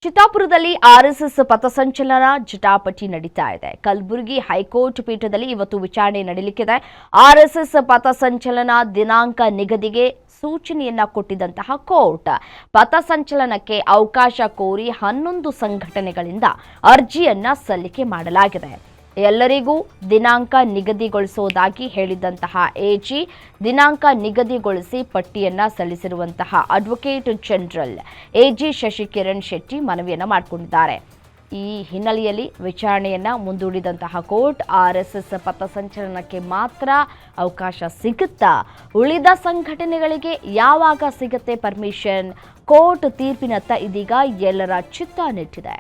ಚಿತ್ತಾಪುರದಲ್ಲಿ RSS ಪಥಸಂಚಲನ ಜಟಾಪಟಿ ನಡೀತಾ ಇದೆ. ಕಲಬುರಗಿ ಹೈಕೋರ್ಟ್ ಪೀಠದಲ್ಲಿ ಇವತ್ತು ವಿಚಾರಣೆ ನಡೆಯಲಿಕ್ಕಿದೆ. ಆರ್ಎಸ್ಎಸ್ ಪಥಸಂಚಲನ ದಿನಾಂಕ ನಿಗದಿಗೆ ಸೂಚನೆಯನ್ನ ಕೊಟ್ಟಿದ್ದಂತಹ ಕೋರ್ಟ್ ಪಥಸಂಚಲನಕ್ಕೆ ಅವಕಾಶ ಕೋರಿ 11 ಸಂಘಟನೆಗಳಿಂದ ಅರ್ಜಿಯನ್ನ ಸಲ್ಲಿಕೆ ಮಾಡಲಾಗಿದೆ. ಎಲ್ಲರಿಗೂ ದಿನಾಂಕ ನಿಗದಿಗೊಳಿಸುವುದಾಗಿ ಹೇಳಿದಂತಹ ಎಜಿ ದಿನಾಂಕ ನಿಗದಿಗೊಳಿಸಿ ಪಟ್ಟಿಯನ್ನ ಸಲ್ಲಿಸಿರುವಂತಹ advocate general AG Shashikiran Shetty ಮನವಿಯನ್ನ ಮಾಡಿಕೊಂಡಿದ್ದಾರೆ. ಈ ಹಿನ್ನೆಲೆಯಲ್ಲಿ ವಿಚಾರಣೆಯನ್ನ ಮುಂದೂಡಿದಂತಹ ಕೋರ್ಟ್ ಆರ್ಎಸ್ಎಸ್ ಪಥಸಂಚಲನಕ್ಕೆ ಮಾತ್ರ ಅವಕಾಶ ಸಿಗುತ್ತಾ, ಉಳಿದ ಸಂಘಟನೆಗಳಿಗೆ ಯಾವಾಗ ಸಿಗುತ್ತೆ ಪರ್ಮಿಷನ್? ಕೋರ್ಟ್ ತೀರ್ಪಿನತ್ತ ಇದೀಗ ಎಲ್ಲರ ಚಿತ್ತ ನೆಟ್ಟಿದೆ.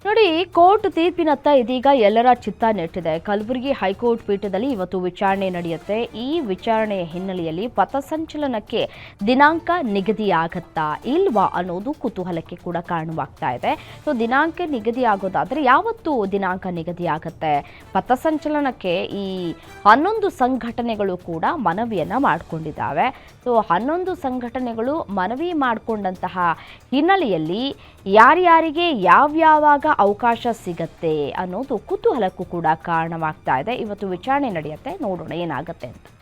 ನೋಡಿ, ಕೋರ್ಟ್ ತೀರ್ಪಿನತ್ತ ಇದೀಗ ಎಲ್ಲರ ಚಿತ್ತ ನೆಟ್ಟಿದೆ. ಕಲಬುರಗಿ ಹೈಕೋರ್ಟ್ ಪೀಠದಲ್ಲಿ ಇವತ್ತು ವಿಚಾರಣೆ ನಡೆಯುತ್ತೆ. ಈ ವಿಚಾರಣೆಯ ಹಿನ್ನೆಲೆಯಲ್ಲಿ ಪಥಸಂಚಲನಕ್ಕೆ ದಿನಾಂಕ ನಿಗದಿಯಾಗತ್ತಾ ಇಲ್ವಾ ಅನ್ನೋದು ಕುತೂಹಲಕ್ಕೆ ಕೂಡ ಕಾರಣವಾಗ್ತಾ ಇದೆ. ಸೊ ದಿನಾಂಕ ನಿಗದಿ ಆಗೋದಾದ್ರೆ ಯಾವತ್ತು ದಿನಾಂಕ ನಿಗದಿಯಾಗತ್ತೆ? ಪಥಸಂಚಲನಕ್ಕೆ ಈ 11 ಸಂಘಟನೆಗಳು ಕೂಡ ಮನವಿಯನ್ನ ಮಾಡಿಕೊಂಡಿದ್ದಾವೆ. ಸೊ 11 ಸಂಘಟನೆಗಳು ಮನವಿ ಮಾಡಿಕೊಂಡಂತಹ ಹಿನ್ನೆಲೆಯಲ್ಲಿ ಯಾರ್ಯಾರಿಗೆ ಯಾವ್ಯಾವಾಗ ಅವಕಾಶ ಸಿಗತ್ತೆ ಅನ್ನೋದು ಕುತೂಹಲಕ್ಕೂ ಕೂಡ ಕಾರಣವಾಗ್ತಾ ಇದೆ. ಇವತ್ತು ವಿಚಾರಣೆ ನಡೆಯುತ್ತೆ, ನೋಡೋಣ ಏನಾಗುತ್ತೆ ಅಂತ.